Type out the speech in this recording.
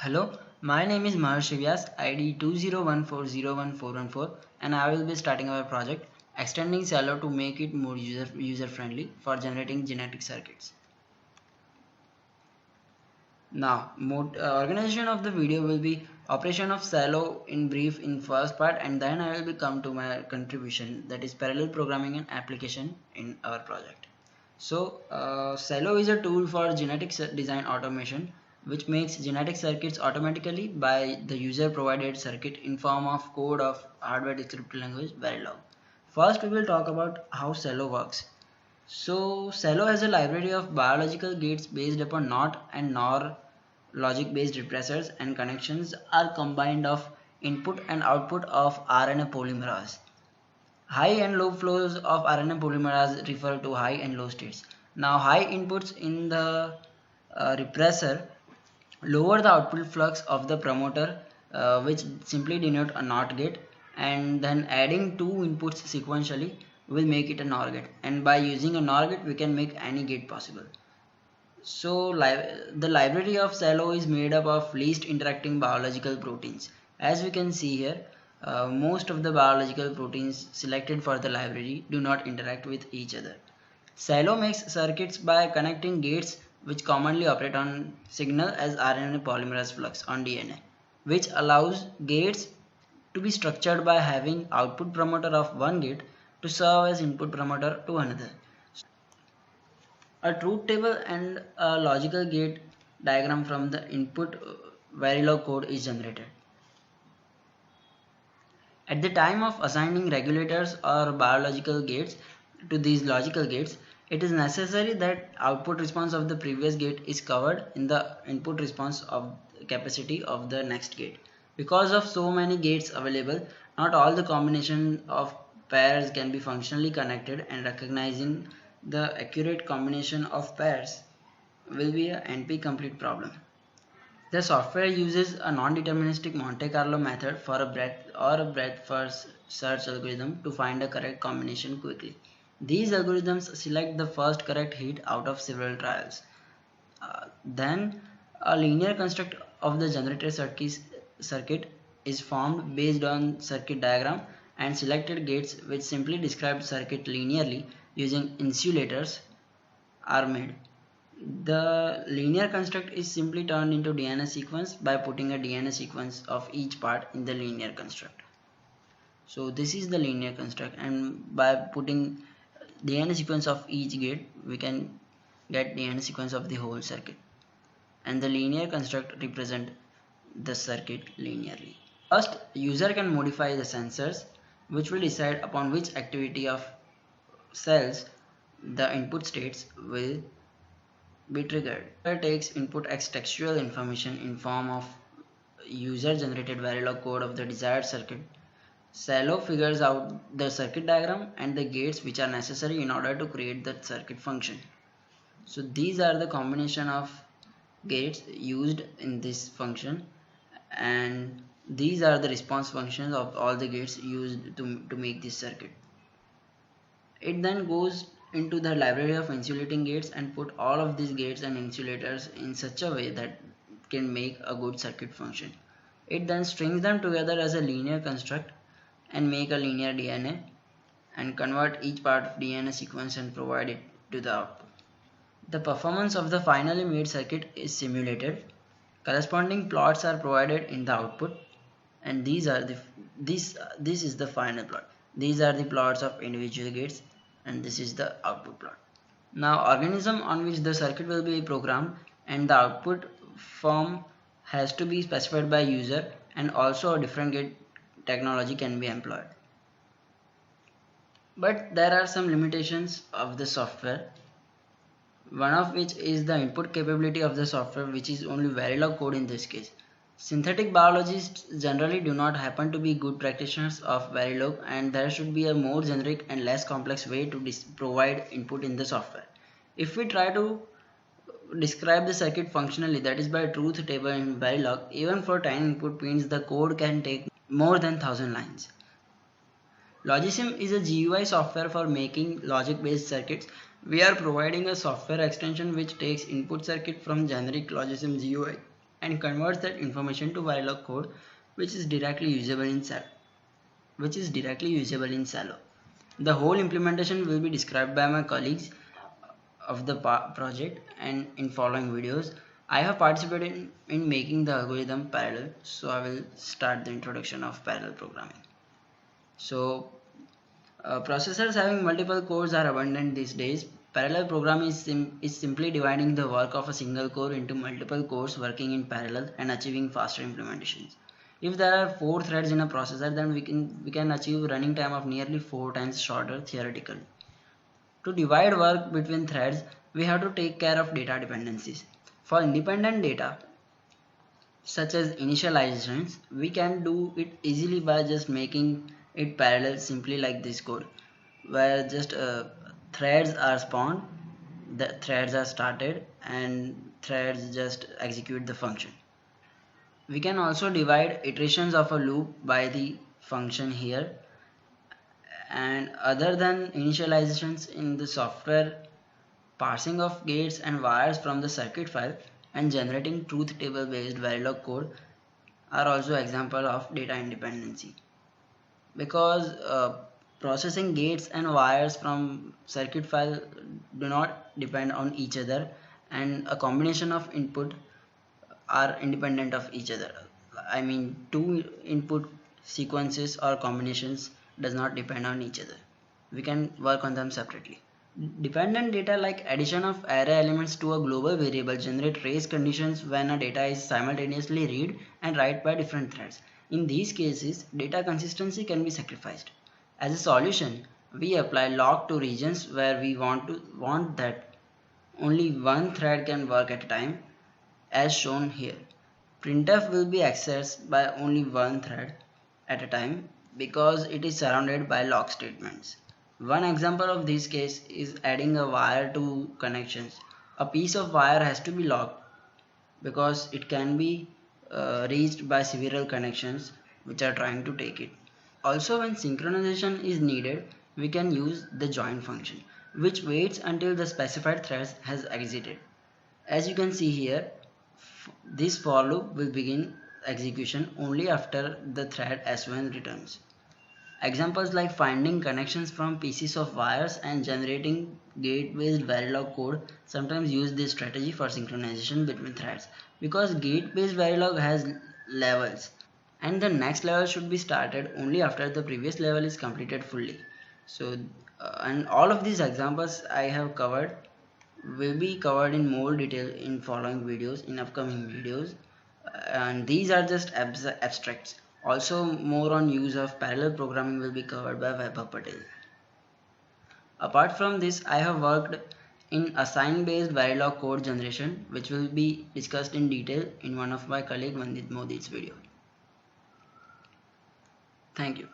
Hello, my name is Maharshi Vyas, ID 2014014114, and I will be starting our project extending Cello to make it more user friendly for generating genetic circuits. Now, organization of the video will be operation of Cello in brief in first part, and then I will be come to my contribution, that is parallel programming and application in our project. So, Cello is a tool for genetic design automation which makes genetic circuits automatically by the user provided circuit in form of code of hardware descriptive language Verilog. First, we will talk about how Cello works. So, Cello has a library of biological gates based upon NOT and NOR logic based repressors, and connections are combined of input and output of RNA polymerase. High and low flows of RNA polymerase refer to high and low states. Now, high inputs in the repressor lower the output flux of the promoter, which simply denote a NOT gate, and then adding two inputs sequentially will make it a NOR gate, and by using a NOR gate we can make any gate possible. So the library of Cello is made up of least interacting biological proteins. As we can see here, most of the biological proteins selected for the library do not interact with each other. Cello makes circuits by connecting gates which commonly operate on signal as RNA polymerase flux on DNA, which allows gates to be structured by having output promoter of one gate to serve as input promoter to another. A truth table and a logical gate diagram from the input Verilog code is generated. At the time of assigning regulators or biological gates to these logical gates, it is necessary that output response of the previous gate is covered in the input response of capacity of the next gate. Because of so many gates available, not all the combination of pairs can be functionally connected, and recognizing the accurate combination of pairs will be a NP-complete problem. The software uses a non-deterministic Monte Carlo method for a breadth first search algorithm to find a correct combination quickly. These algorithms select the first correct hit out of several trials. Then a linear construct of the generated circuit is formed based on circuit diagram, and selected gates which simply describe circuit linearly using insulators are made. The linear construct is simply turned into DNA sequence by putting a DNA sequence of each part in the linear construct. So this is the linear construct, and by putting DNA sequence of each gate we can get DNA sequence of the whole circuit, and the linear construct represent the circuit linearly. First, user can modify the sensors which will decide upon which activity of cells the input states will be triggered. It takes input as textual information in form of user generated Verilog code of the desired circuit. Cello figures out the circuit diagram and the gates which are necessary in order to create the circuit function. So these are the combination of gates used in this function, and these are the response functions of all the gates used to make this circuit. It then goes into the library of insulating gates and put all of these gates and insulators in such a way that it can make a good circuit function. It then strings them together as a linear construct and make a linear DNA, and convert each part of DNA sequence and provide it to the output. The performance of the finally made circuit is simulated. Corresponding plots are provided in the output, and this is the final plot. These are the plots of individual gates, and this is the output plot. Now, organism on which the circuit will be programmed and the output form has to be specified by user, and also a different gate technology can be employed. But there are some limitations of the software, one of which is the input capability of the software, which is only Verilog code in this case. Synthetic biologists generally do not happen to be good practitioners of Verilog, and there should be a more generic and less complex way to provide input in the software. If we try to describe the circuit functionally, that is by truth table in Verilog, even for tiny input pins the code can take more than 1000 lines. Logisim is a GUI software for making logic based circuits. We are providing a software extension which takes input circuit from generic Logisim GUI and converts that information to Verilog code, which is directly usable in Cello. The whole implementation will be described by my colleagues of the project, and in following videos I have participated in making the algorithm parallel, so I will start the introduction of parallel programming. So processors having multiple cores are abundant these days. Parallel programming is simply dividing the work of a single core into multiple cores working in parallel and achieving faster implementations. If there are 4 threads in a processor, then we can achieve running time of nearly 4 times shorter theoretically. To divide work between threads, we have to take care of data dependencies. For independent data, such as initializations, we can do it easily by just making it parallel simply like this code, where just threads are spawned, the threads are started, and threads just execute the function. We can also divide iterations of a loop by the function here, and other than initializations in the software, parsing of gates and wires from the circuit file and generating truth table based Verilog code are also example of data independency, because processing gates and wires from circuit file do not depend on each other, and a combination of input are independent of each other. I mean, two input sequences or combinations does not depend on each other. We can work on them separately. Dependent data like addition of array elements to a global variable generate race conditions when a data is simultaneously read and write by different threads. In these cases, data consistency can be sacrificed. As a solution, we apply lock to regions where we want that only one thread can work at a time, as shown here. Printf will be accessed by only one thread at a time because it is surrounded by lock statements. One example of this case is adding a wire to connections. A piece of wire has to be locked because it can be reached by several connections which are trying to take it. Also, when synchronization is needed, we can use the join function, which waits until the specified thread has exited. As you can see here, this for loop will begin execution only after the thread S1 returns. Examples like finding connections from pieces of wires and generating gate-based Verilog code sometimes use this strategy for synchronization between threads, because gate-based Verilog has levels, and the next level should be started only after the previous level is completed fully. So and all of these examples I have covered will be covered in more detail in following videos, in upcoming videos, and these are just abstracts. Also, more on use of parallel programming will be covered by Vaibhav Patel. Apart from this, I have worked in assign based Verilog code generation, which will be discussed in detail in one of my colleague Vandit Modi's video. Thank you.